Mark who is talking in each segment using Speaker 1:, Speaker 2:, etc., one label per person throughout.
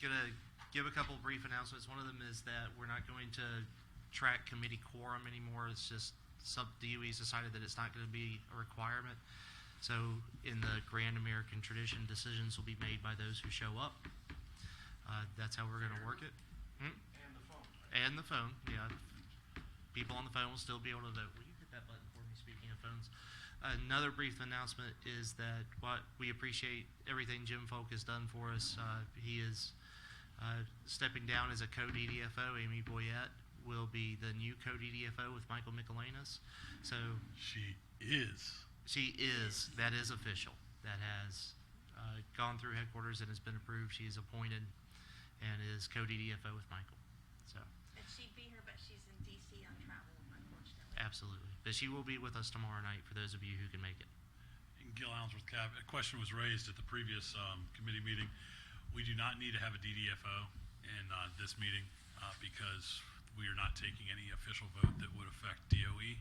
Speaker 1: gonna give a couple brief announcements. One of them is that we're not going to track committee quorum anymore. It's just DOE's decided that it's not going to be a requirement. So in the grand American tradition, decisions will be made by those who show up. That's how we're going to work it. And the phone. And the phone, yeah. People on the phone will still be able to vote. Will you hit that button for me, speaking of phones? Another brief announcement is that we appreciate everything Jim Folk has done for us. He is stepping down as a co-DDFO. Amy Boyette will be the new co-DDFO with Michael Michelanis. So
Speaker 2: She is.
Speaker 1: That is official. That has gone through headquarters and has been approved. She is appointed and is co-DDFO with Michael. So.
Speaker 3: And she'd be here, but she's in D.C. on travel, unfortunately.
Speaker 1: Absolutely. But she will be with us tomorrow night for those of you who can make it.
Speaker 2: In Gil Allensworth Cap, a question was raised at the previous committee meeting. We do not need to have a DDFO in this meeting because we are not taking any official vote that would affect DOE.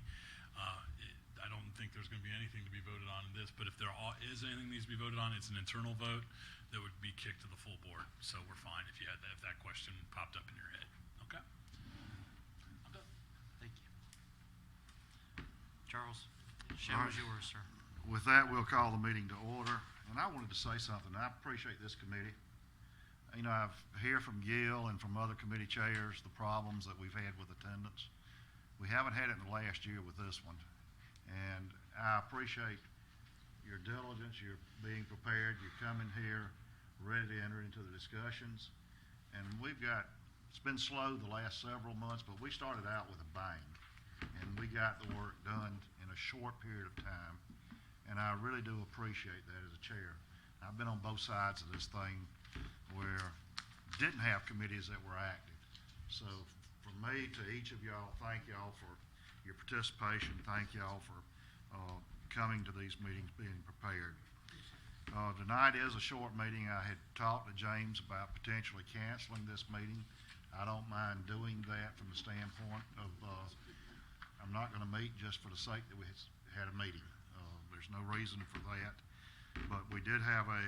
Speaker 2: I don't think there's going to be anything to be voted on in this, but if there is anything that needs to be voted on, it's an internal vote that would be kicked to the full board. So we're fine if that question popped up in your head. Okay? I'm done.
Speaker 1: Thank you. Charles, show is yours, sir.
Speaker 4: With that, we'll call the meeting to order. And I wanted to say something. I appreciate this committee. You know, I've heard from Gil and from other committee chairs the problems that we've had with attendance. We haven't had it in the last year with this one. And I appreciate your diligence, your being prepared, you're coming here ready to enter into the discussions. And it's been slow the last several months, but we started out with a bang. And we got the work done in a short period of time. And I really do appreciate that as a chair. I've been on both sides of this thing where didn't have committees that were active. So from me to each of y'all, thank y'all for your participation. Thank y'all for coming to these meetings, being prepared. Tonight is a short meeting. I had talked to James about potentially canceling this meeting. I don't mind doing that from the standpoint of I'm not going to meet just for the sake that we had a meeting. There's no reason for that. But we did have a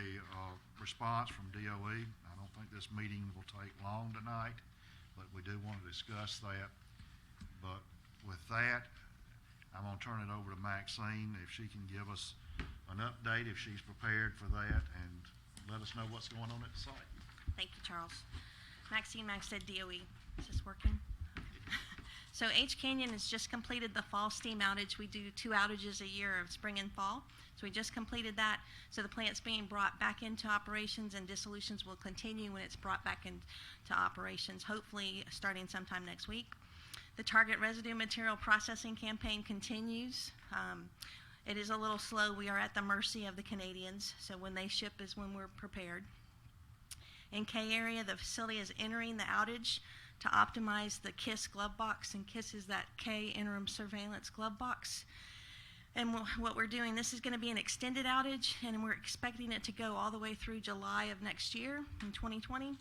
Speaker 4: response from DOE. I don't think this meeting will take long tonight, but we do want to discuss that. But with that, I'm going to turn it over to Maxine if she can give us an update, if she's prepared for that, and let us know what's going on at the site.
Speaker 3: Thank you, Charles. Maxine Maxted, DOE. Is this working? So H Canyon has just completed the fall steam outage. We do 2 outages a year of spring and fall. So we just completed that. So the plant's being brought back into operations, and dissolutions will continue when it's brought back into operations, hopefully starting sometime next week. The target residue material processing campaign continues. It is a little slow. We are at the mercy of the Canadians, so when they ship is when we're prepared. In K area, the facility is entering the outage to optimize the KISS glove box, and KISS is that K interim surveillance glove box. And what we're doing, this is going to be an extended outage, and we're expecting it to go all the way through July of next year in 2020.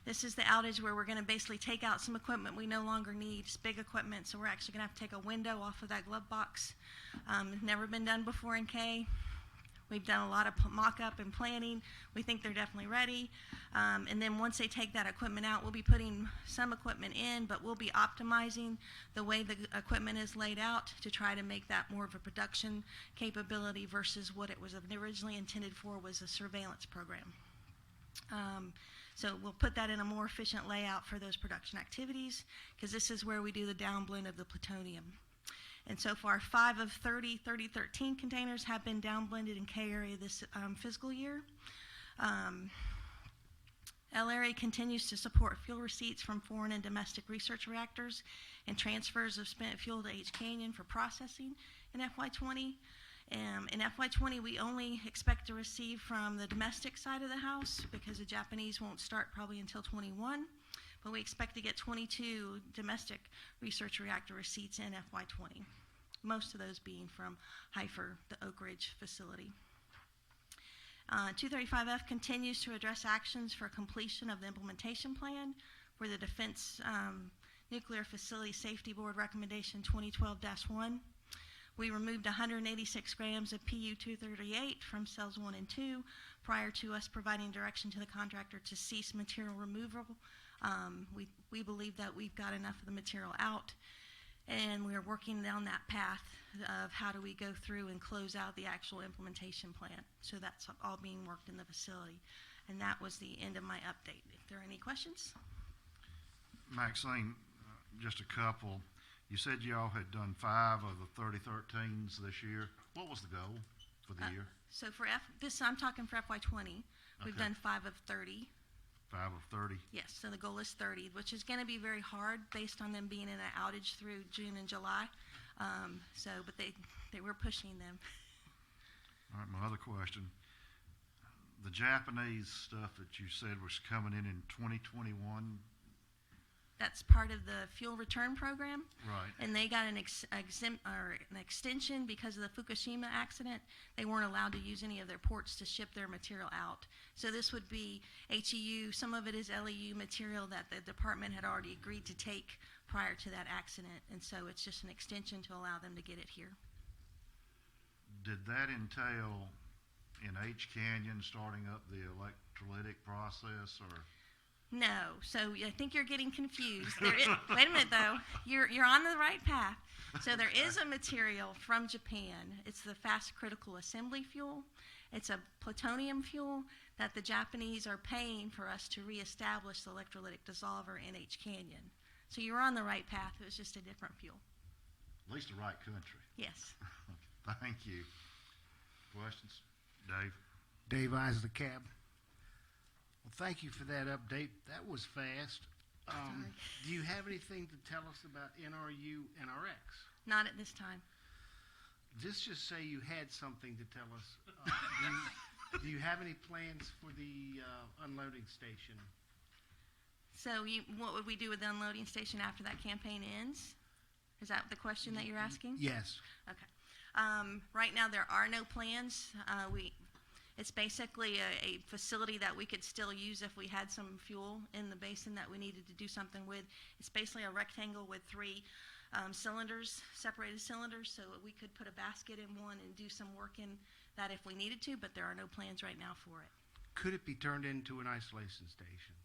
Speaker 3: This is the outage where we're going to basically take out some equipment we no longer need. It's big equipment, so we're actually going to have to take a window off of that glove box. It's never been done before in K. We've done a lot of mock-up and planning. We think they're definitely ready. And then once they take that equipment out, we'll be putting some equipment in, but we'll be optimizing the way the equipment is laid out to try to make that more of a production capability versus what it was originally intended for, was a surveillance program. So we'll put that in a more efficient layout for those production activities, because this is where we do the downblend of the plutonium. And so far, 5 of 3013 containers have been downblended in K area this fiscal year. L area continues to support fuel receipts from foreign and domestic research reactors and transfers of spent fuel to H Canyon for processing in FY20. In FY20, we only expect to receive from the domestic side of the house, because the Japanese won't start probably until 21. But we expect to get 22 domestic research reactor receipts in FY20, most of those being from Heifer, the Oak Ridge facility. 235F continues to address actions for completion of the implementation plan for the Defense Nuclear Facility Safety Board Recommendation 2012-1. We removed 186 grams of PU-238 from cells 1 and 2 prior to us providing direction to the contractor to cease material removal. We believe that we've got enough of the material out, and we're working down that path of how do we go through and close out the actual implementation plan. So that's all being worked in the facility. And that was the end of my update. If there are any questions?
Speaker 4: Maxine, just a couple. You said y'all had done 5 of the 3013s this year. What was the goal for the year?
Speaker 3: So for I'm talking for FY20. We've
Speaker 4: Okay.
Speaker 3: done 5 of 30.
Speaker 4: 5 of 30?
Speaker 3: Yes, so the goal is 30, which is going to be very hard based on them being in an outage through June and July. But they were pushing them.
Speaker 4: All right, my other question. The Japanese stuff that you said was coming in 2021,
Speaker 3: That's part of the fuel return program.
Speaker 4: right?
Speaker 3: And they got an extension because of the Fukushima accident. They weren't allowed to use any of their ports to ship their material out. So this would be HEU. Some of it is LEU material that the department had already agreed to take prior to that accident. And so it's just an extension to allow them to get it here.
Speaker 4: Did that entail in H Canyon starting up the electrolytic process, or?
Speaker 3: No, so I think you're getting confused. Wait a minute though, you're on the right path. So there is a material from Japan. It's the fast critical assembly fuel. It's a plutonium fuel that the Japanese are paying for us to reestablish the electrolytic dissolver in H Canyon. So you're on the right path. It was just a different fuel.
Speaker 4: At least the right country.
Speaker 3: Yes.
Speaker 4: Thank you. Questions? Dave?
Speaker 5: Dave Eisler, Cab. Well, thank you for that update. That was fast.
Speaker 3: Sorry.
Speaker 5: Do you have anything to tell us about NRU and RX?
Speaker 3: Not at this time.
Speaker 5: Just say you had something to tell us. Do you have any plans for the unloading station?
Speaker 3: So what would we do with the unloading station after that campaign ends? Is that the question that you're asking?
Speaker 5: Yes.
Speaker 3: Okay. Right now, there are no plans. It's basically a facility that we could still use if we had some fuel in the basin that we needed to do something with. It's basically a rectangle with 3 cylinders, separated cylinders, so we could put a basket in one and do some work in that if we needed to, but there are no plans right now for it.
Speaker 5: Could it be turned into an isolation station?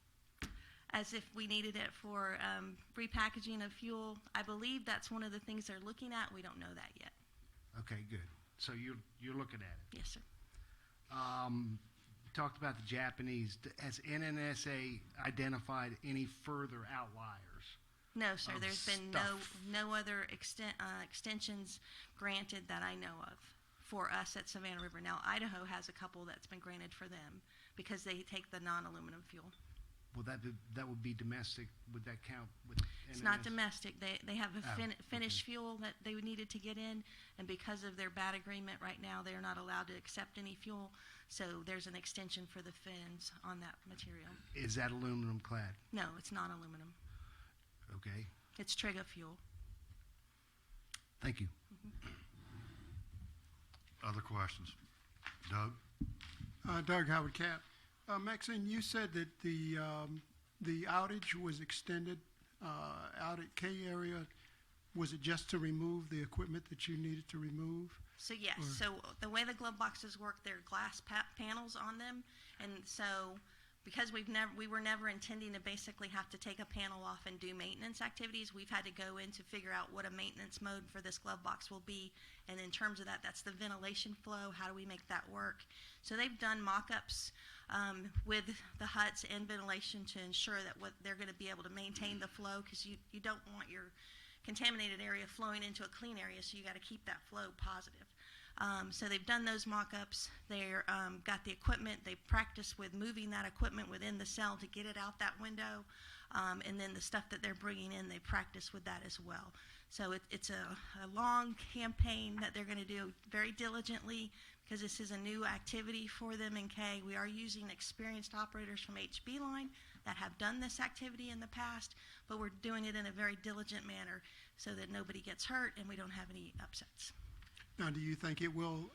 Speaker 3: As if we needed it for repackaging of fuel. I believe that's one of the things they're looking at. We don't know that yet.
Speaker 5: Okay, good. So you're looking at it.
Speaker 3: Yes, sir.
Speaker 5: Talked about the Japanese. Has NNSA identified any further outliers?
Speaker 3: No, sir.
Speaker 5: Of
Speaker 3: There's been
Speaker 5: stuff.
Speaker 3: no other extensions granted that I know of for us at Savannah River. Now, Idaho has a couple that's been granted for them because they take the non-aluminum fuel.
Speaker 5: Well, that would be domestic. Would that count with
Speaker 3: It's not
Speaker 5: NNS?
Speaker 3: domestic. They have a
Speaker 5: Oh,
Speaker 3: finished
Speaker 5: okay.
Speaker 3: fuel that they needed to get in, and because of their bad agreement right now, they are not allowed to accept any fuel. So there's an extension for the fins on that material.
Speaker 5: Is that aluminum clad?
Speaker 3: No, it's not aluminum.
Speaker 5: Okay.
Speaker 3: It's Triga fuel.
Speaker 5: Thank you.
Speaker 4: Other questions? Doug?
Speaker 6: Doug Howard Cap. Maxine, you said that the outage was extended out at K area. Was it just to remove the equipment that you needed to remove?
Speaker 3: So yes, so the way the glove boxes work, there are glass panels on them, and so because we were never intending to basically have to take a panel off and do maintenance activities, we've had to go in to figure out what a maintenance mode for this glove box will be, and in terms of that, that's the ventilation flow. How do we make that work? So they've done mock-ups with the huts and ventilation to ensure that they're going to be able to maintain the flow, because you don't want your contaminated area flowing into a clean area, so you got to keep that flow positive. So they've done those mock-ups. They're got the equipment. They practice with moving that equipment within the cell to get it out that window, and then the stuff that they're bringing in, they practice with that as well. So it's a long campaign that they're going to do very diligently, because this is a new activity for them in K. We are using experienced operators from HB Line that have done this activity in the past, but we're doing it in a very diligent manner so that nobody gets hurt and we don't have any upsets.
Speaker 6: Now, do you think it will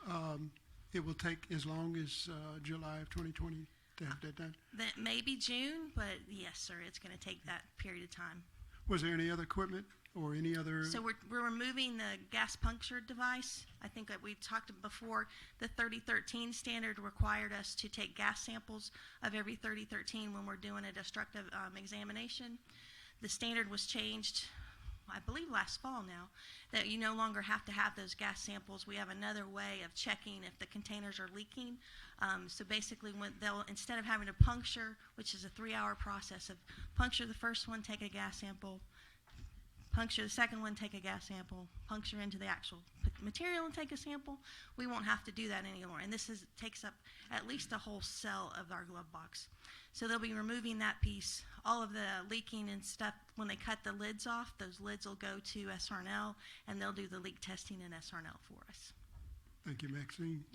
Speaker 6: take as long as July of 2020 to have that done?
Speaker 3: That may be June, but yes, sir, it's going to take that period of time.
Speaker 6: Was there any other equipment or any other?
Speaker 3: So we're removing the gas puncture device. I think that we talked before, the 3013 standard required us to take gas samples of every 3013 when we're doing a destructive examination. The standard was changed, I believe last fall now, that you no longer have to have those gas samples. We have another way of checking if the containers are leaking. So basically, when they'll, instead of having to puncture, which is a 3-hour process of puncture the first one, take a gas sample, puncture the second one, take a gas sample, puncture into the actual material and take a sample, we won't have to do that anymore. And this takes up at least a whole cell of our glove box. So they'll be removing that piece. All of the leaking and stuff, when they cut the lids off, those lids will go to SRNL, and they'll do the leak testing in SRNL for us.
Speaker 6: Thank you, Maxine.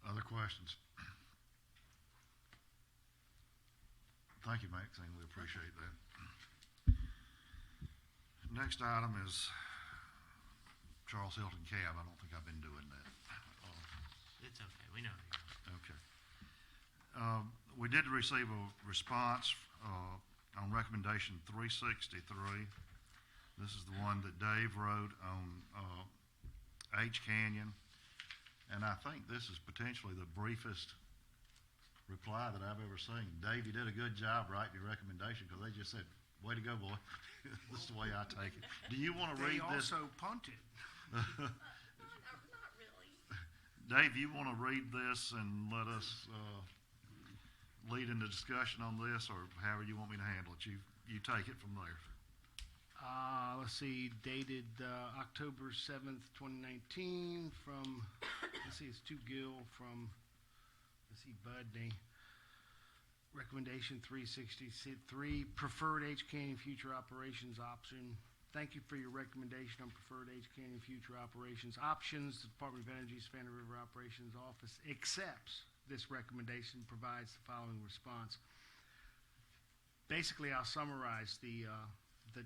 Speaker 4: Other questions? Thank you, Maxine. We appreciate that. Next item is Charles Hilton Cab. I don't think I've been doing that.
Speaker 1: It's okay. We know.
Speaker 4: Okay. We did receive a response on recommendation 363. This is the one that Dave wrote on H Canyon. And I think this is potentially the briefest reply that I've ever seen. Dave, you did a good job writing your recommendation because they just said, way to go, boy. This is the way I take it. Do you want to read this?
Speaker 5: They also punted.
Speaker 3: Not really.
Speaker 4: Dave, you want to read this and let us lead in the discussion on this, or however you want me to handle it? You take it from there.
Speaker 5: Let's see, dated October 7th, 2019 from, let's see, it's to Gill from, let's see, Budney. Recommendation 363, preferred H Canyon future operations option. Thank you for your recommendation on preferred H Canyon future operations options. The Department of Energy's Savannah River Operations Office accepts this recommendation, provides the following response. Basically, I'll summarize the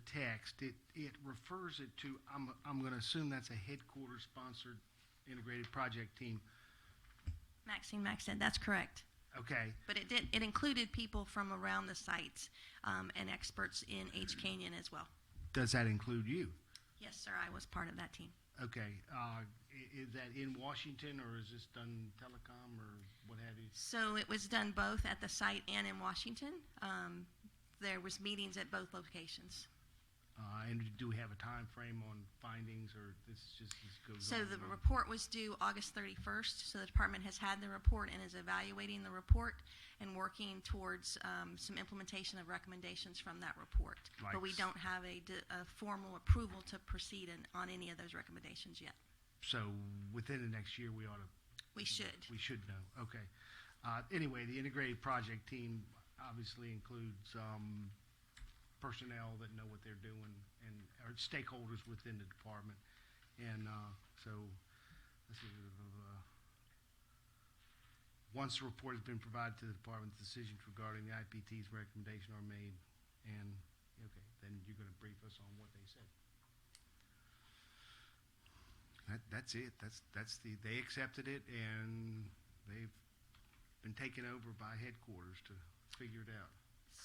Speaker 5: text. It refers it to, I'm going to assume that's a headquarters sponsored integrated project team.
Speaker 3: Maxine Max said that's correct.
Speaker 5: Okay.
Speaker 3: But it included people from around the sites and experts in H Canyon as well.
Speaker 5: Does that include you?
Speaker 3: Yes, sir, I was part of that team.
Speaker 5: Okay. Is that in Washington, or is this done telecom or what have you?
Speaker 3: So it was done both at the site and in Washington. There was meetings at both locations.
Speaker 5: And do we have a time frame on findings, or this goes
Speaker 3: So
Speaker 5: on
Speaker 3: the
Speaker 5: and on?
Speaker 3: report was due August 31st, so the department has had the report and is evaluating the report and working towards some implementation of recommendations from that report. But we don't have a formal approval to proceed on any of those recommendations yet.
Speaker 5: So within the next year, we ought to.
Speaker 3: We should.
Speaker 5: We should know. Okay. Anyway, the integrated project team obviously includes personnel that know what they're doing and are stakeholders within the department. And so, let's see, once the report has been provided to the department, decisions regarding the IPT's recommendation are made. And, okay, then you're going to brief us on what they said. That's it. They accepted it, and they've been taken over by headquarters to figure it out.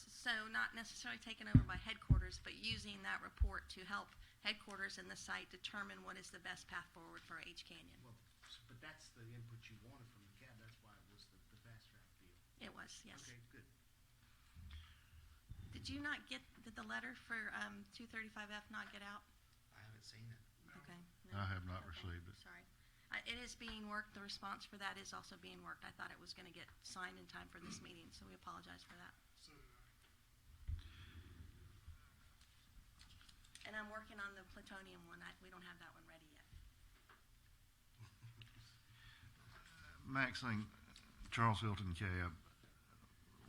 Speaker 3: So not necessarily taken over by headquarters, but using that report to help headquarters and the site determine what is the best path forward for H Canyon.
Speaker 5: Well, but that's the input you wanted from the cab. That's why it was the fast track deal.
Speaker 3: It was, yes.
Speaker 5: Okay, good.
Speaker 3: Did you not get, did the letter for 235F not get out?
Speaker 1: I haven't seen it.
Speaker 3: Okay.
Speaker 4: I have not
Speaker 3: Okay,
Speaker 4: received it.
Speaker 3: Sorry. It is being worked. The response for that is also being worked. I thought it was going to get signed in time for this meeting, so we apologize for that. And I'm working on the plutonium one. We don't have that one ready yet.
Speaker 4: Maxine, Charles Hilton Cab,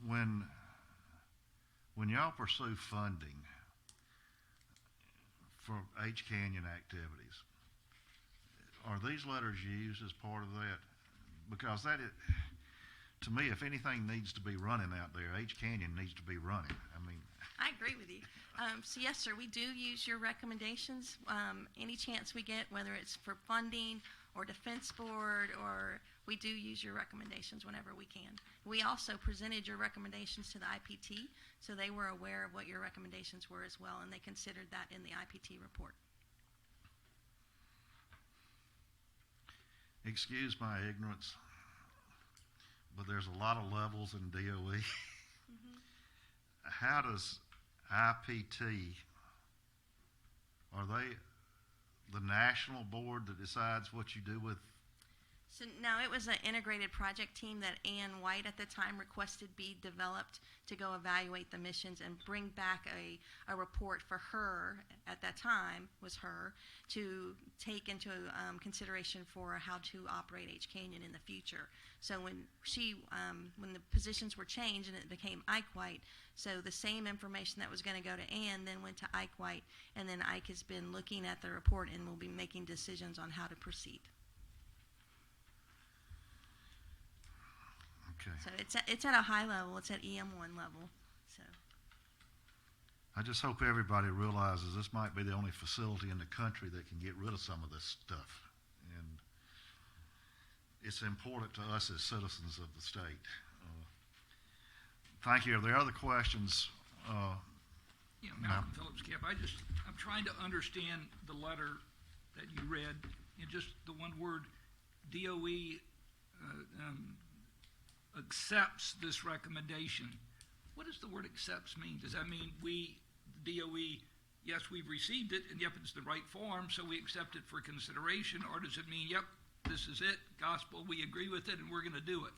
Speaker 4: when y'all pursue funding for H Canyon activities, are these letters used as part of that? Because to me, if anything needs to be running out there, H Canyon needs to be running. I mean,
Speaker 3: I agree with you. So yes, sir, we do use your recommendations. Any chance we get, whether it's for funding or defense board, or we do use your recommendations whenever we can. We also presented your recommendations to the IPT, so they were aware of what your recommendations were as well, and they considered that in the IPT report.
Speaker 4: Excuse my ignorance, but there's a lot of levels in DOE. How does IPT, are they the national board that decides what you do with?
Speaker 3: So no, it was an integrated project team that Ann White at the time requested be developed to go evaluate the missions and bring back a report for her, at that time was her, to take into consideration for how to operate H Canyon in the future. So when the positions were changed and it became Ike White, so the same information that was going to go to Ann then went to Ike White, and then Ike has been looking at the report and will be making decisions on how to proceed.
Speaker 4: Okay.
Speaker 3: So it's at a high level. It's at EM1 level. So
Speaker 4: I just hope everybody realizes this might be the only facility in the country that can get rid of some of this stuff. And it's important to us as citizens of the state. Thank you. Are there other questions?
Speaker 7: Yeah, Malcolm Phillips, Cap. I'm trying to understand the letter that you read, and just the one word, DOE accepts this recommendation. What does the word accepts mean? Does that mean we, DOE, yes, we've received it, and yep, it's the right form, so we accept it for consideration, or does it mean, yep, this is it, gospel, we agree with it, and we're going to do it?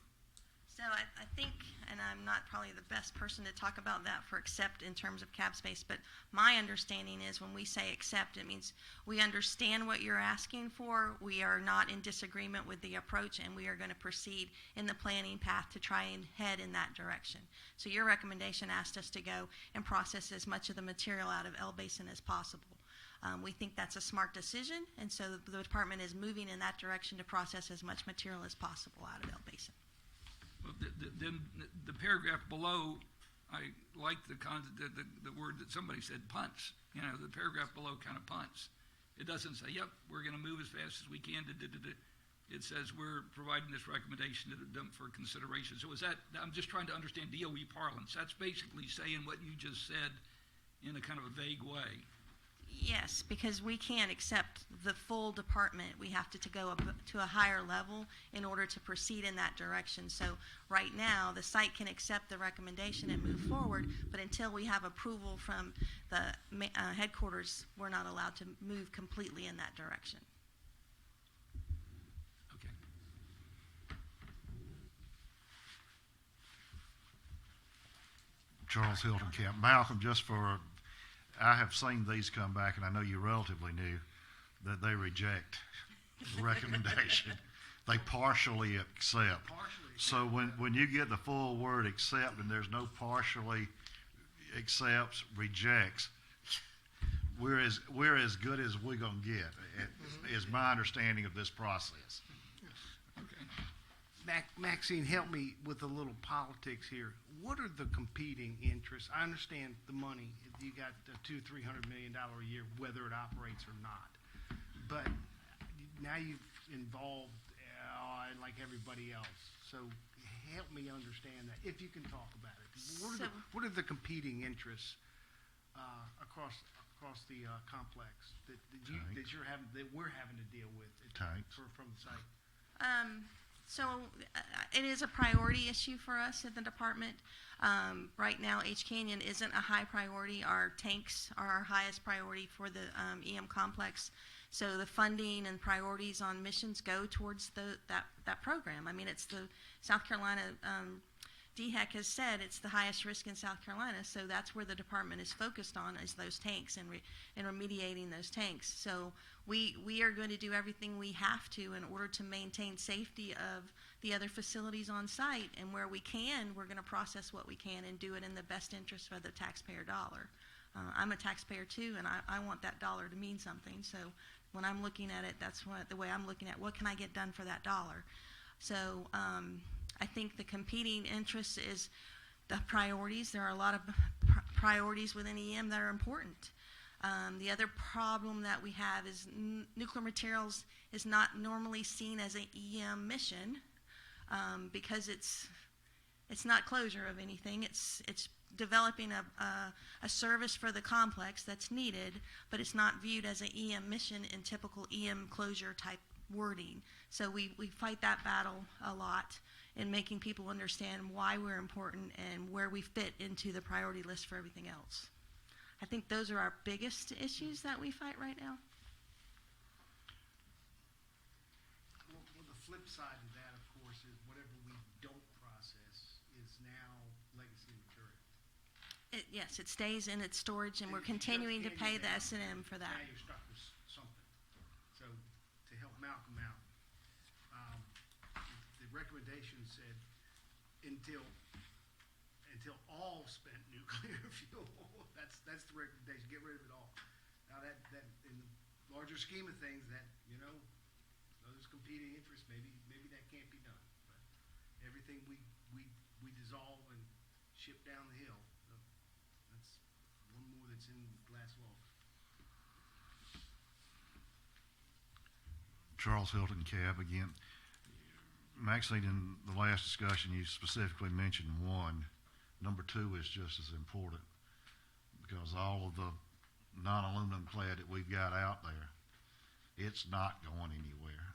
Speaker 3: So I think, and I'm not probably the best person to talk about that for accept in terms of cap space, but my understanding is when we say accept, it means we understand what you're asking for, we are not in disagreement with the approach, and we are going to proceed in the planning path to try and head in that direction. So your recommendation asked us to go and process as much of the material out of L Basin as possible. We think that's a smart decision, and so the department is moving in that direction to process as much material as possible out of L Basin.
Speaker 7: Well, then the paragraph below, I like the word that somebody said, punts. You know, the paragraph below kind of punts. It doesn't say, yep, we're going to move as fast as we can. It says we're providing this recommendation to them for consideration. So is that, I'm just trying to understand DOE parlance. That's basically saying what you just said in a kind of a vague way.
Speaker 3: Yes, because we can't accept the full department. We have to go up to a higher level in order to proceed in that direction. So right now, the site can accept the recommendation and move forward, but until we have approval from the headquarters, we're not allowed to move completely in that direction.
Speaker 7: Okay.
Speaker 4: Charles Hilton Camp. Malcolm, just for, I have seen these come back, and I know you're relatively new, that they reject the recommendation. They partially accept. So when you get the full word accept and there's no partially accepts, rejects, we're as good as we're going to get, is my understanding of this process.
Speaker 7: Okay.
Speaker 5: Maxine, help me with a little politics here. What are the competing interests? I understand the money. You got $200-300 million a year, whether it operates or not. But now you've involved like everybody else. So help me understand that, if you can talk about it. What are the competing interests across the complex that we're having to deal with from the site?
Speaker 3: So it is a priority issue for us at the department. Right now, H Canyon isn't a high priority. Our tanks are our highest priority for the EM complex. So the funding and priorities on missions go towards that program. I mean, it's the South Carolina DHEC has said it's the highest risk in South Carolina, so that's where the department is focused on, is those tanks and remediating those tanks. So we are going to do everything we have to in order to maintain safety of the other facilities on site, and where we can, we're going to process what we can and do it in the best interest of the taxpayer dollar. I'm a taxpayer too, and I want that dollar to mean something. So when I'm looking at it, that's the way I'm looking at what can I get done for that dollar. So I think the competing interest is the priorities. There are a lot of priorities within EM that are important. The other problem that we have is nuclear materials is not normally seen as an EM mission. because it's not closure of anything. It's developing a service for the complex that's needed, but it's not viewed as an EM mission in typical EM closure type wording. So we fight that battle a lot in making people understand why we're important and where we fit into the priority list for everything else. I think those are our biggest issues that we fight right now.
Speaker 5: Well, the flip side of that, of course, is whatever we don't process is now legacy material.
Speaker 3: Yes, it stays in its storage, and we're
Speaker 5: If you shut
Speaker 3: continuing to pay the
Speaker 5: Canyon
Speaker 3: S&M
Speaker 5: down,
Speaker 3: for that.
Speaker 5: Now you're stuck with something. So to help Malcolm out, the recommendation said until all spent nuclear fuel. That's the recommendation. Get rid of it all. Now that in the larger scheme of things, that those competing interests, maybe that can't be done. But everything we dissolve and ship down the hill, that's one more that's in glass wall.
Speaker 4: Charles Hilton, Cab again. Maxine, in the last discussion, you specifically mentioned one. Number two is just as important, because all of the non-aluminum clad that we've got out there, it's not going anywhere.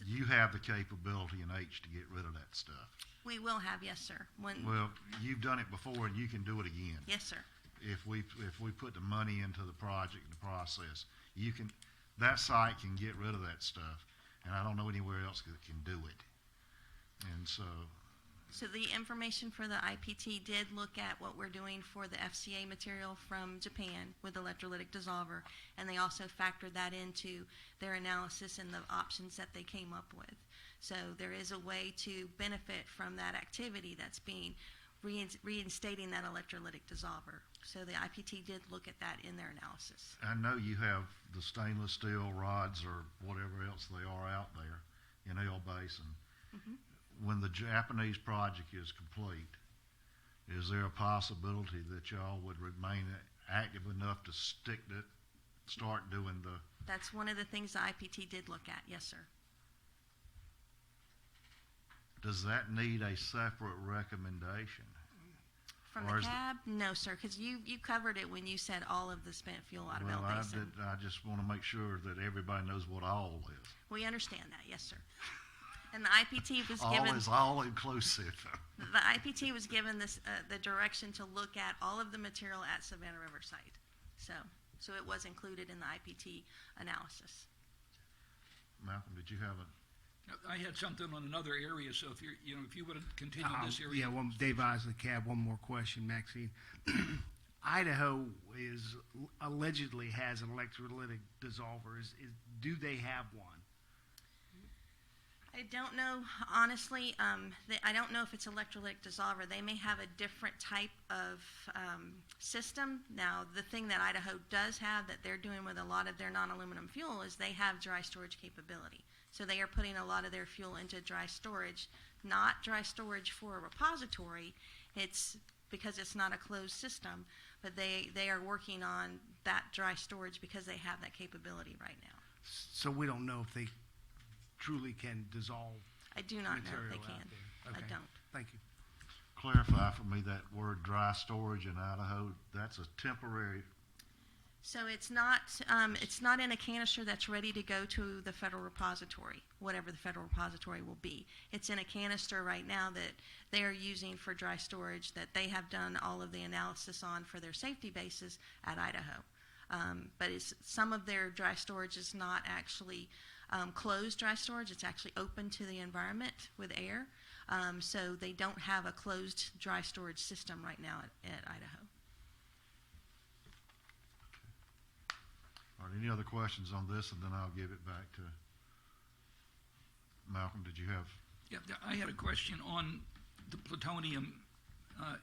Speaker 4: You have the capability in H to get rid of that stuff.
Speaker 3: We will have, yes, sir.
Speaker 4: Well, you've done it before, and you can do it again.
Speaker 3: Yes, sir.
Speaker 4: If we put the money into the project, the process, that site can get rid of that stuff, and I don't know anywhere else that can do it. And so,
Speaker 3: the information for the IPT did look at what we're doing for the FCA material from Japan with electrolytic dissolver, and they also factored that into their analysis and the options that they came up with. So there is a way to benefit from that activity that's being reinstating that electrolytic dissolver. So the IPT did look at that in their analysis.
Speaker 4: I know you have the stainless steel rods or whatever else they are out there in El Basin.
Speaker 3: Mm-hmm.
Speaker 4: When the Japanese project is complete, is there a possibility that y'all would remain active enough to start doing the...
Speaker 3: That's one of the things the IPT did look at, yes, sir.
Speaker 4: Does that need a separate recommendation?
Speaker 3: From
Speaker 4: Or
Speaker 3: the
Speaker 4: is it-
Speaker 3: cab? No, sir, because you covered it when you said all of the spent fuel out of El Basin.
Speaker 4: I just want to make sure that everybody knows what all is.
Speaker 3: We understand that, yes, sir. And the IPT was given...
Speaker 4: All is all inclusive.
Speaker 3: The IPT was given this, the direction to look at all of the material at Savannah River site. So it was included in the IPT analysis.
Speaker 4: Malcolm, did you have a...
Speaker 7: I had something on another area, so if you would continue this area.
Speaker 5: Yeah, well, Dave Isley, Cab, one more question, Maxine. Idaho allegedly has an electrolytic dissolver. Do they have one?
Speaker 3: I don't know, honestly. I don't know if it's electrolytic dissolver. They may have a different type of system. Now, the thing that Idaho does have that they're doing with a lot of their non-aluminum fuel is they have dry storage capability. So they are putting a lot of their fuel into dry storage, not dry storage for a repository. It's because it's not a closed system, but they are working on that dry storage because they have that capability right now.
Speaker 5: So we don't know if they truly can dissolve
Speaker 3: I do not know if
Speaker 5: material
Speaker 3: they
Speaker 5: out
Speaker 3: can.
Speaker 5: there. Okay.
Speaker 3: I don't.
Speaker 5: Thank you.
Speaker 4: Clarify for me that word dry storage in Idaho, that's a temporary...
Speaker 3: So it's not in a canister that's ready to go to the federal repository, whatever the federal repository will be. It's in a canister right now that they are using for dry storage that they have done all of the analysis on for their safety bases at Idaho. But some of their dry storage is not actually closed dry storage. It's actually open to the environment with air. So they don't have a closed dry storage system right now at Idaho.
Speaker 4: All right, any other questions on this, and then I'll give it back to Malcolm. Did you have?
Speaker 7: Yeah, I had a question on the plutonium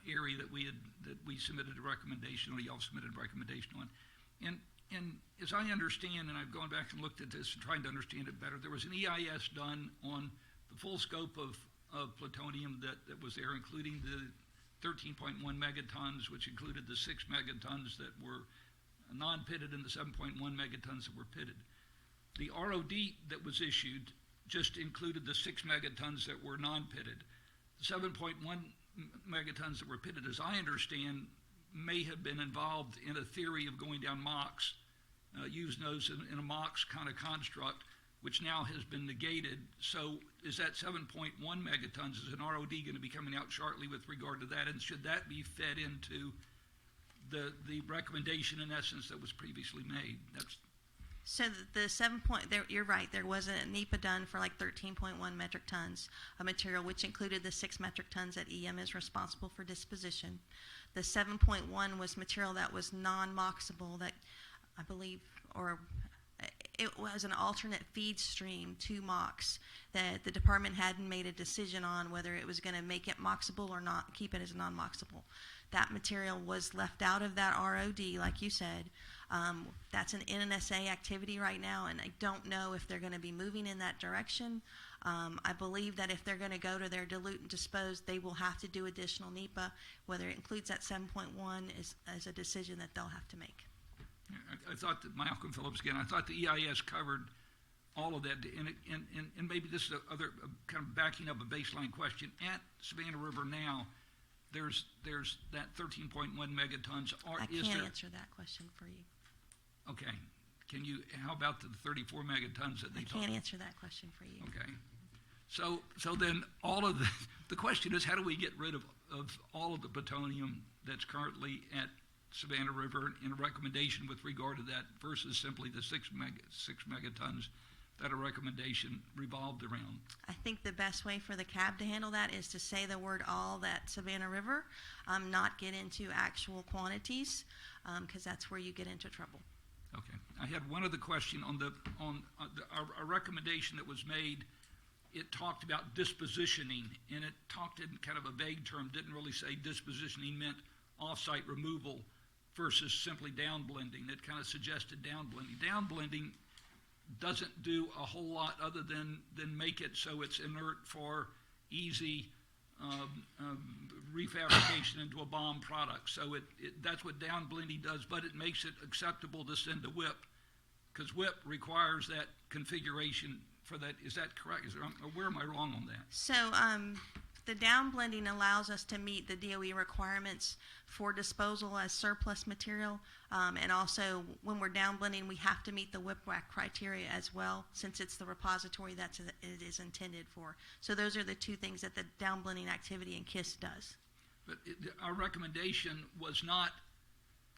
Speaker 7: area that we submitted a recommendation, or y'all submitted a recommendation on. And as I understand, and I've gone back and looked at this and trying to understand it better, there was an EIS done on the full scope of plutonium that was there, including the 13.1 megatons, which included the 6 megatons that were non-pitted and the 7.1 megatons that were pitted. The ROD that was issued just included the 6 megatons that were non-pitted. The 7.1 megatons that were pitted, as I understand, may have been involved in a theory of going down MOX, using those in a MOX kind of construct, which now has been negated. So is that 7.1 megatons, is an ROD going to be coming out shortly with regard to that? And should that be fed into the recommendation, in essence, that was previously made? That's
Speaker 3: So the you're right, there was a NEPA done for like 13.1 metric tons of material, which included the 6 metric tons that EM is responsible for disposition. The 7.1 was material that was non-moxable, that I believe, or it was an alternate feed stream to MOX that the department hadn't made a decision on whether it was going to make it moxable or not, keep it as non-moxable. That material was left out of that ROD, like you said. That's an NNSA activity right now, and I don't know if they're going to be moving in that direction. I believe that if they're going to go to their dilute and dispose, they will have to do additional NEPA. Whether it includes that 7.1 is a decision that they'll have to make.
Speaker 7: I thought that, Malcolm Phillips again, I thought the EIS covered all of that, and maybe this is other kind of backing up a baseline question. At Savannah River now, there's that 13.1 megatons.
Speaker 3: I can't answer that question for you.
Speaker 7: Okay. How about the 34 megatons that they
Speaker 3: I can't answer that question for you.
Speaker 7: Okay. So then all of the question is, how do we get rid of all of the plutonium that's currently at Savannah River in a recommendation with regard to that versus simply the 6 megatons that a recommendation revolved around?
Speaker 3: I think the best way for the CAB to handle that is to say the word all at Savannah River, not get into actual quantities, because that's where you get into trouble.
Speaker 7: Okay. I had one other question on our recommendation that was made. It talked about dispositioning, and it talked in kind of a vague term, didn't really say dispositioning meant off-site removal versus simply downblending. It kind of suggested downblending. Downblending doesn't do a whole lot other than make it so it's inert for easy refabrication into a bomb product. So that's what downblending does, but it makes it acceptable to send to WIP, because WIP requires that configuration for that. Is that correct? Where am I wrong on that?
Speaker 3: So the downblending allows us to meet the DOE requirements for disposal as surplus material, and also when we're downblending, we have to meet the WIPWAC criteria as well, since it's the repository that it is intended for. So those are the two things that the downblending activity in KISS does.
Speaker 7: But our recommendation was not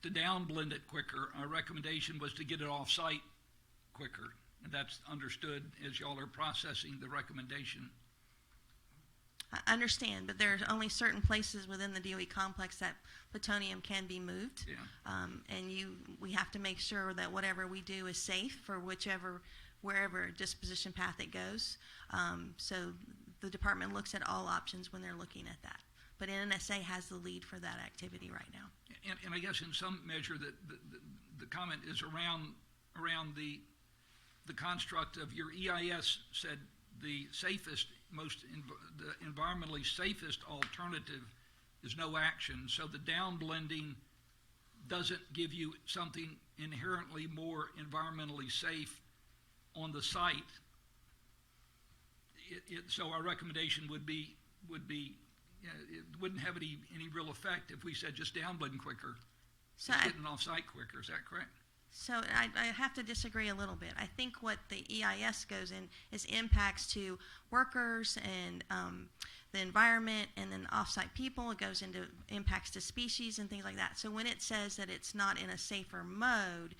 Speaker 7: to downblend it quicker. Our recommendation was to get it off-site quicker, and that's understood as y'all are processing the recommendation.
Speaker 3: I understand, but there are only certain places within the DOE complex that plutonium can be moved.
Speaker 7: Yeah.
Speaker 3: And we have to make sure that whatever we do is safe for wherever disposition path it goes. So the department looks at all options when they're looking at that. But NNSA has the lead for that activity right now.
Speaker 7: And I guess in some measure that the comment is around the construct of your EIS said the safest, the environmentally safest alternative is no action. So the downblending doesn't give you something inherently more environmentally safe on the site. So our recommendation would be it wouldn't have any real effect if we said just downblend quicker,
Speaker 3: So
Speaker 7: just getting off-site quicker. Is that correct?
Speaker 3: So I have to disagree a little bit. I think what the EIS goes in is impacts to workers and the environment, and then off-site people. It goes into impacts to species and things like that. So when it says that it's not in a safer mode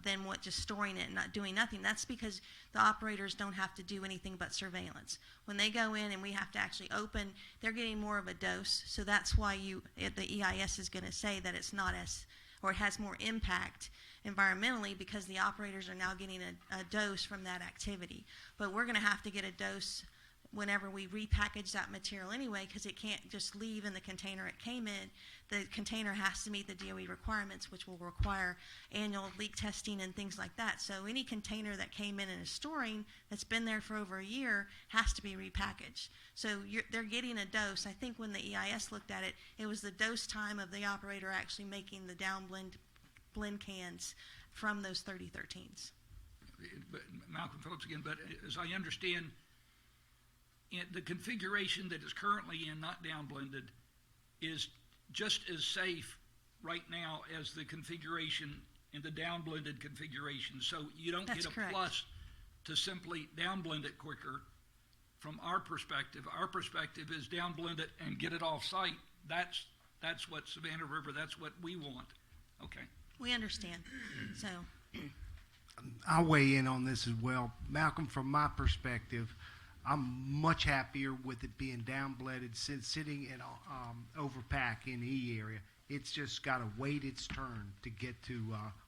Speaker 3: than what just storing it and not doing nothing, that's because the operators don't have to do anything but surveillance. When they go in and we have to actually open, they're getting more of a dose. So that's why the EIS is going to say that it's not as, or it has more impact environmentally, because the operators are now getting a dose from that activity. But we're going to have to get a dose whenever we repackage that material anyway, because it can't just leave in the container it came in. The container has to meet the DOE requirements, which will require annual leak testing and things like that. So any container that came in and is storing, that's been there for over a year, has to be repackaged. So they're getting a dose. I think when the EIS looked at it, it was the dose time of the operator actually making the blend cans from those 3013s.
Speaker 7: but Malcolm Phillips again, but as I understand, the configuration that is currently in, not downblended, is just as safe right now as the configuration in the downblended configuration. So you don't
Speaker 3: That's
Speaker 7: get a
Speaker 3: correct.
Speaker 7: plus to simply downblend it quicker. From our perspective is downblend it and get it off site. That's what Savannah River, that's what we want. Okay.
Speaker 3: We understand. So,
Speaker 5: I'll weigh in on this as well. Malcolm, from my perspective, I'm much happier with it being downblended, sitting in overpack in E area. It's just got to wait its turn to get to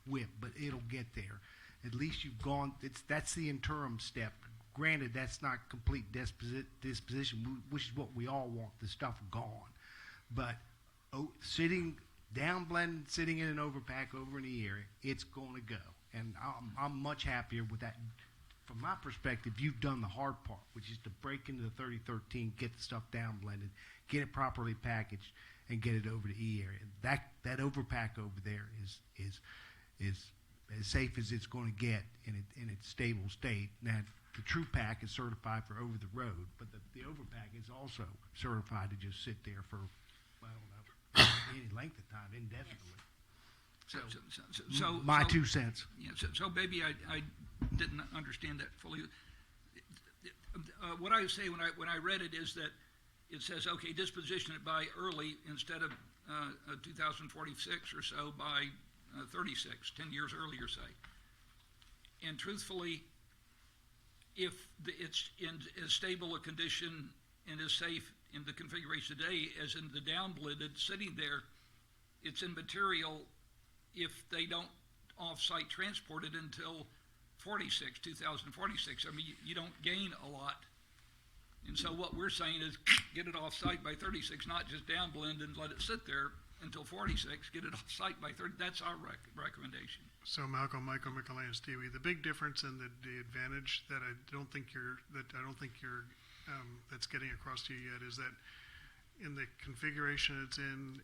Speaker 5: whip, but it'll get there. At least you've gone. That's the interim step. Granted, that's not complete disposition, which is what we all want. The stuff gone, but sitting downblended, sitting in an overpack over in the area, it's going to go, and I'm much happier with that. From my perspective, you've done the hard part, which is to break into the 3013, get the stuff downblended, get it properly packaged, and get it over to E area. That overpack over there is as safe as it's going to get in its stable state. Now, the True Pack is certified for over the road, but the overpack is also certified to just sit there for, I don't know, any length of time, indefinitely. My 2 cents.
Speaker 7: Yeah, so maybe I didn't understand that fully. What I was saying when I read it is that it says, okay, disposition it by early instead of 2046 or so by 36, 10 years earlier, say. And truthfully, if it's in as stable a condition and as safe in the configuration today as in the downblended sitting there, it's immaterial if they don't off-site transport it until 2046. I mean, you don't gain a lot. And so what we're saying is get it off-site by 36, not just downblend and let it sit there until 46, get it off-site by 30. That's our recommendation.
Speaker 8: So Malcolm, Michael McElhaney, Stewie, the big difference and the advantage that I don't think you're that's getting across to you yet is that in the configuration it's in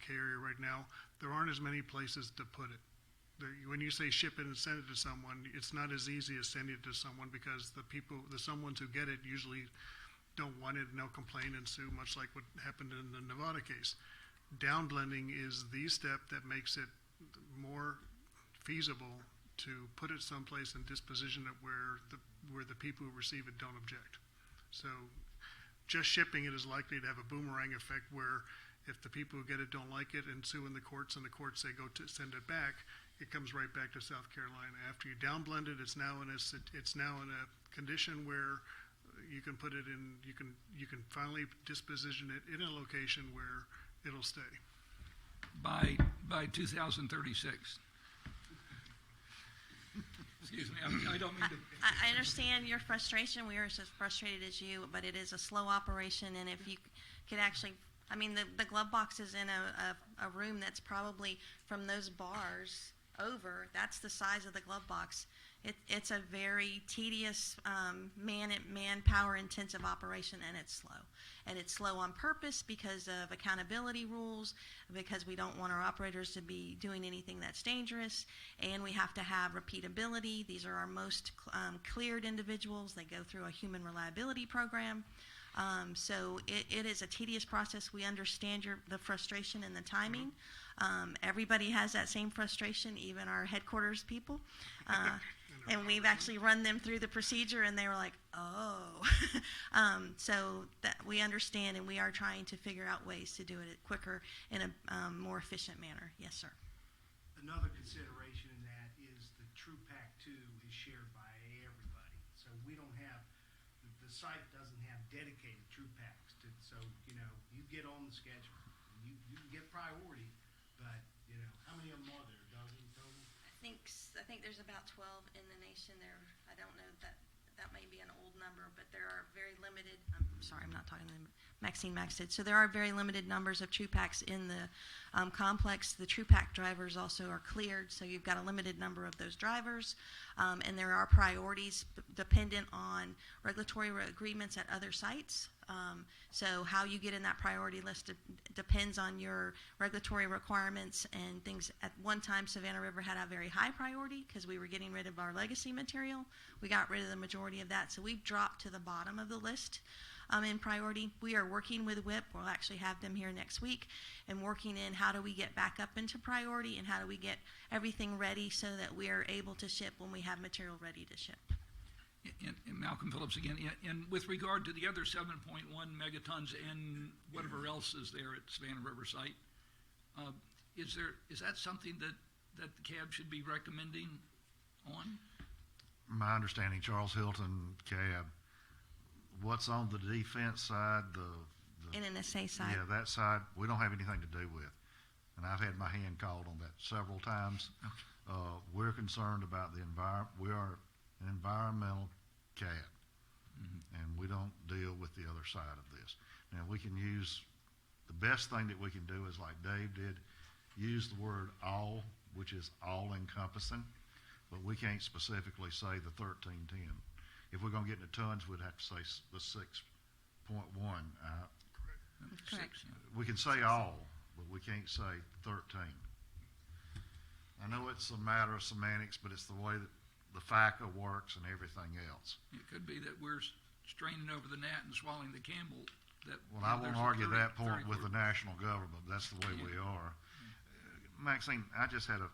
Speaker 8: K area right now, there aren't as many places to put it. When you say ship it and send it to someone, it's not as easy as sending it to someone because the someones who get it usually don't want it and they'll complain and sue, much like what happened in the Nevada case. Downblending is the step that makes it more feasible to put it someplace and disposition it where the people who receive it don't object. So just shipping it is likely to have a boomerang effect where if the people who get it don't like it and sue in the courts and the courts say go to send it back, it comes right back to South Carolina. After you downblend it, it's now in a condition where you can put it in. You can finally disposition it in a location where it'll stay.
Speaker 7: By 2036. Excuse me, I don't mean to.
Speaker 3: I understand your frustration. We are as frustrated as you, but it is a slow operation, and if you could actually, I mean, the glove box is in a room that's probably from those bars over, that's the size of the glove box. It's a very tedious, manpower intensive operation, and it's slow. And it's slow on purpose because of accountability rules, because we don't want our operators to be doing anything that's dangerous, and we have to have repeatability. These are our most cleared individuals. They go through a human reliability program. So it is a tedious process. We understand the frustration and the timing. Everybody has that same frustration, even our headquarters people. And we've actually run them through the procedure, and they were like, oh. So that we understand, and we are trying to figure out ways to do it quicker in a more efficient manner. Yes, sir.
Speaker 5: Another consideration in that is the True Pack 2 is shared by everybody. So we don't have, the site doesn't have dedicated True Packs. So, you get on the schedule. You can get priority, but, how many of them are there? A dozen total?
Speaker 3: I think there's about 12 in the nation there. I don't know that may be an old number, but there are very limited. I'm sorry, I'm not talking to Maxine Max did. So there are very limited numbers of True Packs in the complex. The True Pack drivers also are cleared, so you've got a limited number of those drivers, and there are priorities dependent on regulatory agreements at other sites. So how you get in that priority list depends on your regulatory requirements and things. At one time, Savannah River had a very high priority because we were getting rid of our legacy material. We got rid of the majority of that, so we've dropped to the bottom of the list in priority. We are working with WIP. We'll actually have them here next week and working in how do we get back up into priority and how do we get everything ready so that we are able to ship when we have material ready to ship.
Speaker 7: And Malcolm Phillips again, and with regard to the other 7.1 megatons and whatever else is there at Savannah River site, is that something that the cab should be recommending on?
Speaker 4: My understanding, Charles Hilton, cab, what's on the defense side, the
Speaker 3: NNSA side.
Speaker 4: yeah, that side, we don't have anything to do with. And I've had my hand called on that several times. We're concerned about the environment. We are an environmental CAD, and we don't deal with the other side of this. Now, we can use, the best thing that we can do is like Dave did, use the word all, which is all-encompassing, but we can't specifically say the 1310. If we're going to get into tons, we'd have to say the 6.1.
Speaker 3: Correct.
Speaker 4: We can say all, but we can't say 13. I know it's a matter of semantics, but it's the way that the FACA works and everything else.
Speaker 7: It could be that we're straining over the gnat and swallowing the Campbell.
Speaker 4: Well, I won't argue that point with the national government. That's the way we are. Maxine, I just had a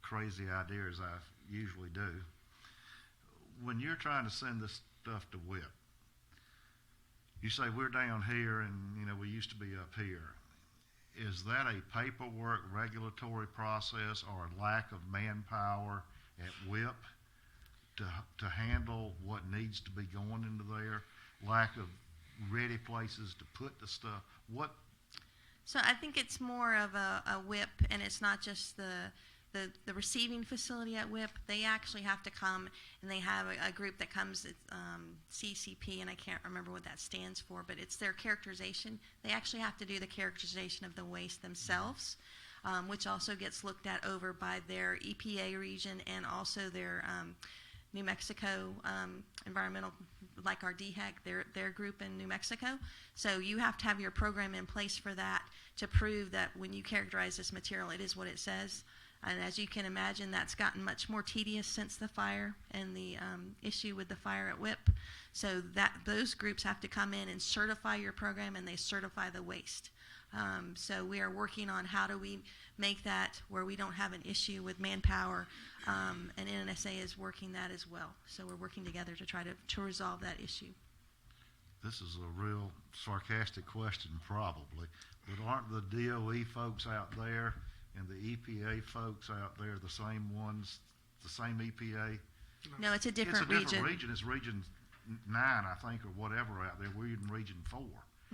Speaker 4: crazy idea, as I usually do. When you're trying to send this stuff to WIP, you say we're down here and, we used to be up here. Is that a paperwork regulatory process or a lack of manpower at WIP to handle what needs to be going into there? Lack of ready places to put the stuff? What?
Speaker 3: So I think it's more of a WIP, and it's not just the receiving facility at WIP. They actually have to come, and they have a group that comes, CCP, and I can't remember what that stands for, but it's their characterization. They actually have to do the characterization of the waste themselves, which also gets looked at over by their EPA region and also their New Mexico environmental, like our DHEC, their group in New Mexico. So you have to have your program in place for that to prove that when you characterize this material, it is what it says. And as you can imagine, that's gotten much more tedious since the fire and the issue with the fire at WIP. So those groups have to come in and certify your program, and they certify the waste. So we are working on how do we make that where we don't have an issue with manpower, and NNSA is working that as well. So we're working together to try to resolve that issue.
Speaker 4: This is a real sarcastic question, probably, but aren't the DOE folks out there and the EPA folks out there the same ones, the same EPA?
Speaker 3: No, it's a different
Speaker 4: It's a
Speaker 3: region.
Speaker 4: different region. It's region 9, I think, or whatever out there. We're in region 4.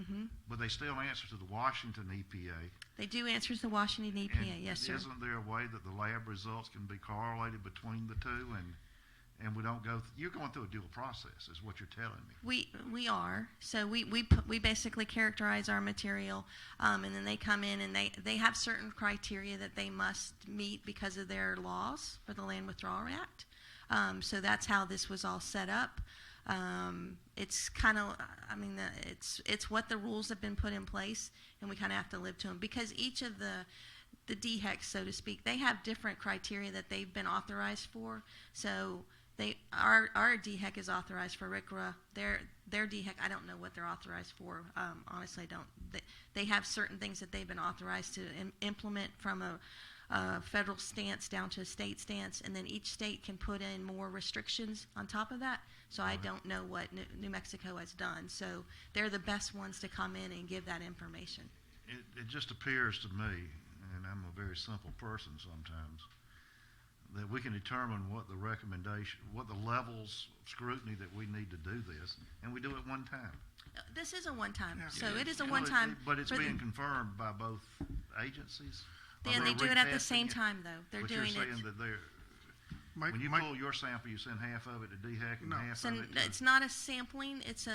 Speaker 3: Mm-hmm.
Speaker 4: But they still answer to the Washington EPA.
Speaker 3: They do answer to the Washington EPA,
Speaker 4: And
Speaker 3: yes, sir.
Speaker 4: isn't there a way that the lab results can be correlated between the two, and we don't go? You're going through a dual process, is what you're telling me.
Speaker 3: We are. So we basically characterize our material, and then they come in and they have certain criteria that they must meet because of their laws for the Land Withdrawal Act. So that's how this was all set up. It's kind of, it's what the rules have been put in place, and we kind of have to live to them because each of the DHECs, so to speak, they have different criteria that they've been authorized for. So our DHEC is authorized for RCRA. Their DHEC, I don't know what they're authorized for. Honestly, I don't. They have certain things that they've been authorized to implement from a federal stance down to a state stance, and then each state can put in more restrictions on top of that. So I don't know what New Mexico has done. So they're the best ones to come in and give that information.
Speaker 4: It just appears to me, and I'm a very simple person sometimes, that we can determine what the recommendation, what the levels of scrutiny that we need to do this, and we do it one time.
Speaker 3: This is a one-time, so
Speaker 8: Yeah.
Speaker 3: it is a
Speaker 4: Well,
Speaker 3: one-time.
Speaker 4: But it's
Speaker 3: for
Speaker 4: being
Speaker 3: the-
Speaker 4: confirmed by both agencies? Are
Speaker 3: And they do it at the same
Speaker 4: retesting it?
Speaker 3: time, though. They're
Speaker 4: But
Speaker 3: doing
Speaker 4: you're saying
Speaker 3: it.
Speaker 4: that they're,
Speaker 8: Mike,
Speaker 4: when you
Speaker 8: Mike,
Speaker 4: pull your sample, you send half of it to DHEC and
Speaker 8: No.
Speaker 4: half
Speaker 3: So
Speaker 4: of it to...
Speaker 3: it's not a sampling. It's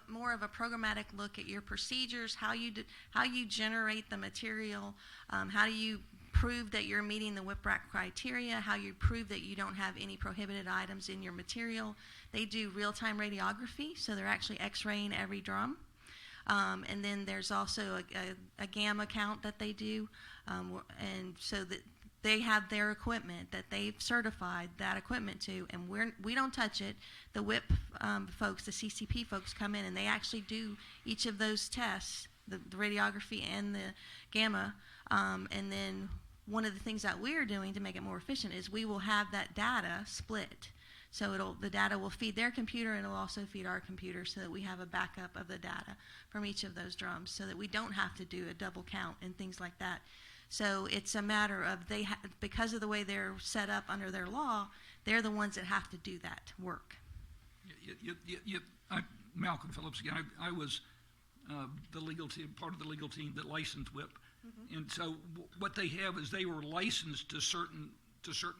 Speaker 3: more of a programmatic look at your procedures, how you generate the material, how do you prove that you're meeting the WIPRAC criteria, how you prove that you don't have any prohibited items in your material. They do real-time radiography, so they're actually x-raying every drum. And then there's also a gamma count that they do, and so that they have their equipment that they've certified that equipment to, and we don't touch it. The WIP folks, the CCP folks come in and they actually do each of those tests, the radiography and the gamma, and then one of the things that we're doing to make it more efficient is we will have that data split. So the data will feed their computer and it'll also feed our computer so that we have a backup of the data from each of those drums so that we don't have to do a double count and things like that. So it's a matter of because of the way they're set up under their law, they're the ones that have to do that work.
Speaker 7: Malcolm Phillips again. I was the legal team, part of the legal team that licensed WIP. And so what they have is they were licensed to certain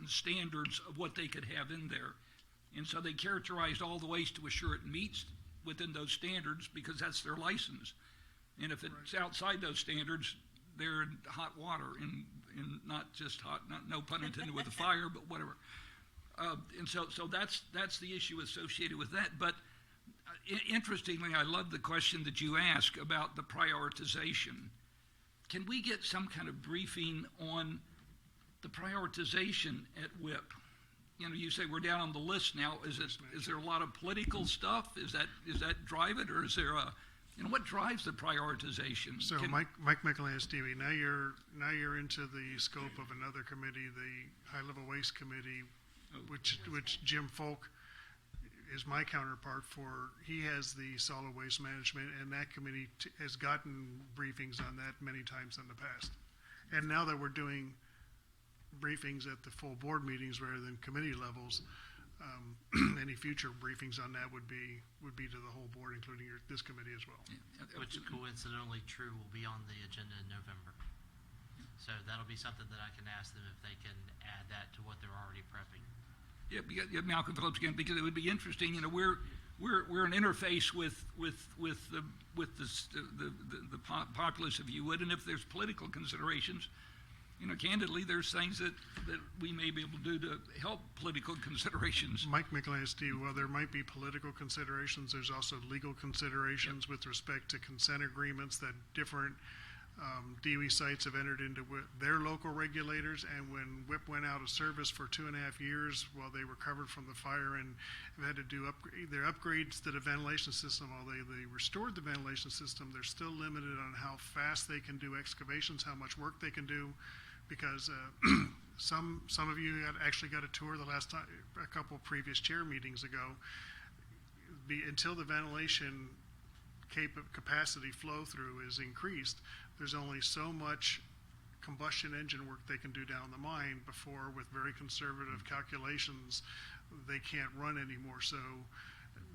Speaker 7: standards of what they could have in there. And so they characterized all the ways to assure it meets within those standards because that's their license. And if it's outside those standards, they're in hot water, and not just hot, no pun intended with the fire, but whatever. And so that's the issue associated with that. But interestingly, I love the question that you ask about the prioritization. Can we get some kind of briefing on the prioritization at WIP? You know, you say we're down on the list now. Is there a lot of political stuff? Is that drive it, or is there what drives the prioritization?
Speaker 8: So Mike Michelanstevie, now you're into the scope of another committee, the High Level Waste Committee, which Jim Folk is my counterpart for. He has the solid waste management, and that committee has gotten briefings on that many times in the past. And now that we're doing briefings at the full board meetings rather than committee levels, any future briefings on that would be to the whole board, including this committee as well.
Speaker 7: Yeah.
Speaker 1: Which coincidentally true will be on the agenda in November. So that'll be something that I can ask them if they can add that to what they're already prepping.
Speaker 7: Yeah, Malcolm Phillips again, because it would be interesting. You know, we're an interface with the populace, if you would, and if there's political considerations, you know, candidly, there's things that we may be able to do to help political considerations.
Speaker 8: Mike Michelanstevie, while there might be political considerations, there's also legal considerations with respect to consent agreements that different DOE sites have entered into with their local regulators, and when WIP went out of service for 2.5 years while they recovered from the fire and have had to do their upgrades to the ventilation system, although they restored the ventilation system, they're still limited on how fast they can do excavations, how much work they can do, because some of you actually got a tour the last time, a couple previous chair meetings ago. Until the ventilation capacity flow through is increased, there's only so much combustion engine work they can do down the mine before, with very conservative calculations, they can't run anymore. So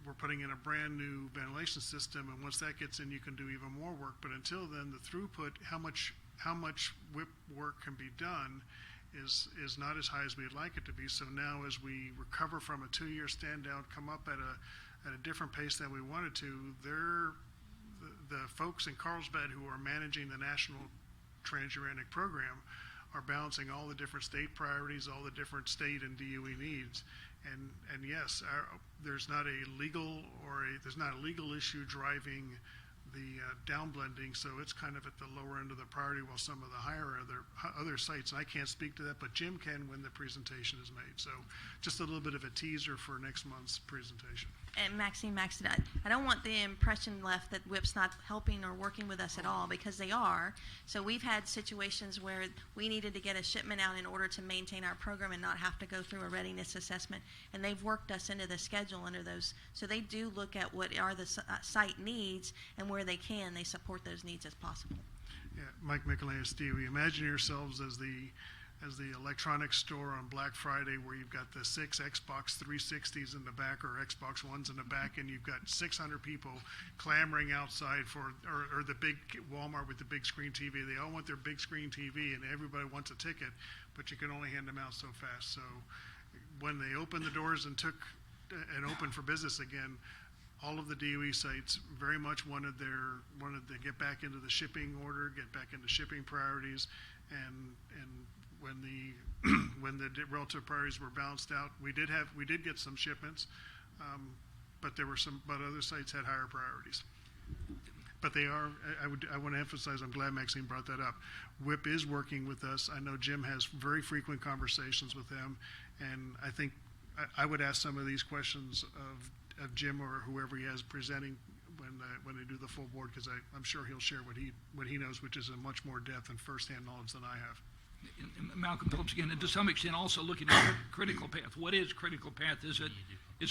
Speaker 8: we're putting in a brand new ventilation system, and once that gets in, you can do even more work. But until then, the throughput, how much WIP work can be done is not as high as we'd like it to be. So now, as we recover from a 2-year stand down, come up at a different pace than we wanted to, the folks in Carlsbad who are managing the National Transuranic Program are balancing all the different state priorities, all the different state and DOE needs. And yes, there's not a legal issue driving the downblending, so it's kind of at the lower end of the priority, while some of the higher other sites, and I can't speak to that, but Jim can when the presentation is made. So just a little bit of a teaser for next month's presentation.
Speaker 3: And Maxine, I don't want the impression left that WIP's not helping or working with us at all, because they are. So we've had situations where we needed to get a shipment out in order to maintain our program and not have to go through a readiness assessment, and they've worked us into the schedule under those. So they do look at what are the site needs, and where they can, they support those needs as possible.
Speaker 8: Yeah, Mike Michelanstevie, imagine yourselves as the electronics store on Black Friday, where you've got the 6 Xbox 360s in the back, or Xbox Ones in the back, and you've got 600 people clamoring outside or the big Walmart with the big screen TV. They all want their big screen TV, and everybody wants a ticket, but you can only hand them out so fast. So when they opened the doors and opened for business again, all of the DOE sites very much wanted to get back into the shipping order, get back into shipping priorities, and when the relative priorities were balanced out, we did get some shipments, but other sites had higher priorities. But they are, I want to emphasize, I'm glad Maxine brought that up. WIP is working with us. I know Jim has very frequent conversations with them, and I think I would ask some of these questions of Jim or whoever he has presenting when they do the full board, because I'm sure he'll share what he knows, which is a much more depth and firsthand knowledge than I have.
Speaker 7: And Malcolm Phillips again, and to some extent also looking at critical path. What is critical path? Is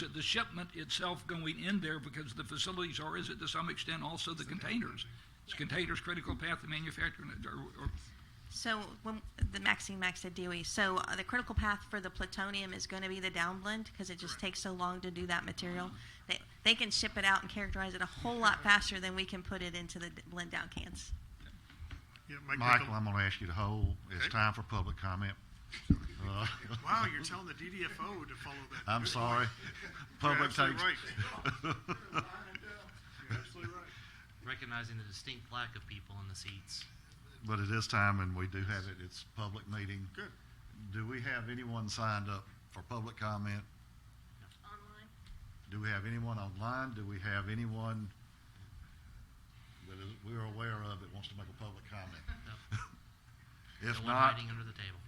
Speaker 7: it the shipment itself going in there because the facilities, or is it to some extent also the containers? Is containers critical path to manufacturing it, or
Speaker 3: So when the Maxine Max said DOE, so the critical path for the plutonium is going to be the downblend because it just takes so long to do that material. They can ship it out and characterize it a whole lot faster than we can put it into the blend down cans.
Speaker 8: Yeah,
Speaker 4: Michael, I'm going to ask you to hold. It's
Speaker 8: Okay.
Speaker 4: time for public comment.
Speaker 8: Wow, you're telling the DDFO to follow that.
Speaker 4: I'm
Speaker 8: Good.
Speaker 4: sorry.
Speaker 8: You're
Speaker 4: Public
Speaker 8: absolutely
Speaker 4: takes.
Speaker 8: right. You're absolutely right.
Speaker 1: Recognizing the distinct lack of people in the seats.
Speaker 4: But it is time, and we do have it. It's a public meeting.
Speaker 8: Good.
Speaker 4: Do we have anyone signed up for public comment?
Speaker 3: Online?
Speaker 4: Do we have anyone online? Do we have anyone that we're aware of that wants to make a public comment? If
Speaker 1: No one
Speaker 4: not,
Speaker 1: hiding under the table.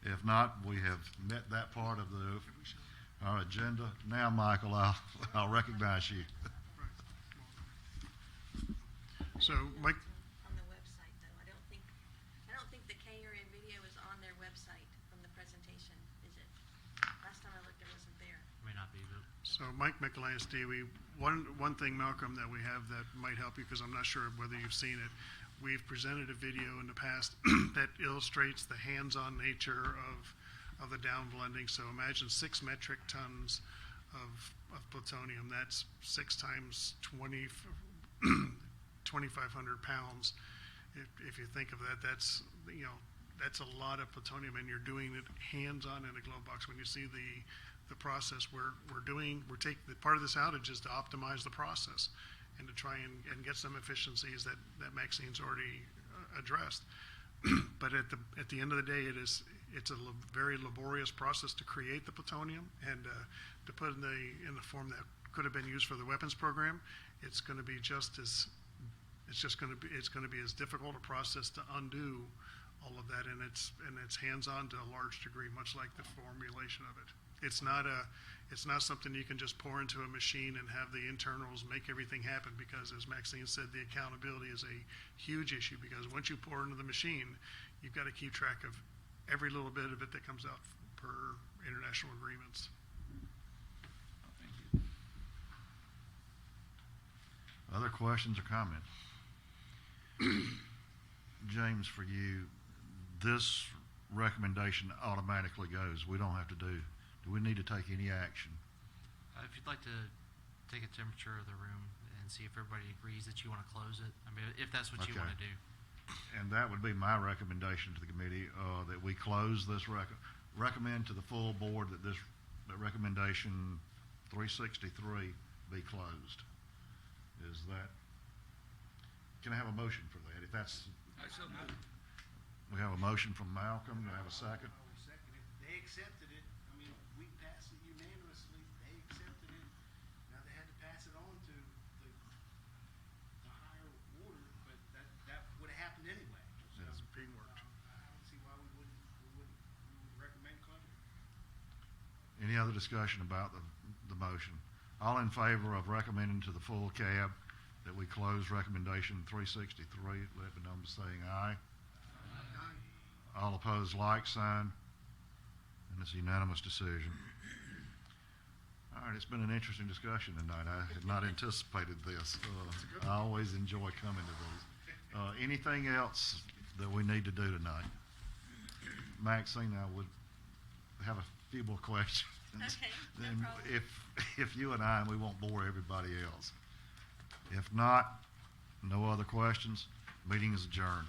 Speaker 4: if not, we have met that part of our agenda. Now, Michael, I'll recognize you.
Speaker 8: So, Mike,
Speaker 3: On the website, though, I don't think the K area video is on their website from the presentation, is it? Last time I looked, it wasn't there.
Speaker 1: May not be, but
Speaker 8: So Mike Michelanis, DOE, one thing, Malcolm, that we have that might help you, because I'm not sure whether you've seen it. We've presented a video in the past that illustrates the hands-on nature of the down blending. So imagine 6 metric tons of plutonium. That's 6 times 2,500 pounds. If you think of that, that's a lot of plutonium, and you're doing it hands-on in a glove box. When you see the process we're taking, part of this outage is to optimize the process and to try and get some efficiencies that Maxine's already addressed. But at the end of the day, it's a very laborious process to create the plutonium and to put in the form that could have been used for the weapons program. It's going to be as difficult a process to undo all of that, and it's hands-on to a large degree, much like the formulation of it. It's not something you can just pour into a machine and have the internals make everything happen, because, as Maxine said, the accountability is a huge issue, because once you pour into the machine, you've got to keep track of every little bit of it that comes out per international agreements.
Speaker 4: Other questions or comments? James, for you, this recommendation automatically goes. We don't have to do we need to take any action?
Speaker 1: if you'd like to take a temperature of the room and see if everybody agrees that you want to close it, I mean, if that's what you
Speaker 4: Okay.
Speaker 1: want to do.
Speaker 4: And that would be my recommendation to the committee, that we close this recommend to the full board that that recommendation 363 be closed. Is that, can I have a motion for that? If that's,
Speaker 7: I so moved.
Speaker 4: we have a motion from Malcolm, do I have a second?
Speaker 5: They accepted it. I mean, we passed it unanimously. They accepted it. Now they had to pass it on to the higher order, but that would have happened anyway. So
Speaker 8: It's being worked.
Speaker 5: I don't see why we would recommend closing.
Speaker 4: Any other discussion about the motion? All in favor of recommending to the full cab that we close recommendation 363, let me know by saying aye. All opposed, like sign. And it's a unanimous decision. All right, it's been an interesting discussion tonight. I had not anticipated this. I always enjoy coming to these. Anything else that we need to do tonight? Maxine, I would have a few more questions.
Speaker 3: Okay, no
Speaker 4: Then
Speaker 3: problem.
Speaker 4: if you and I, we won't bore everybody else. If not, no other questions, meeting is adjourned.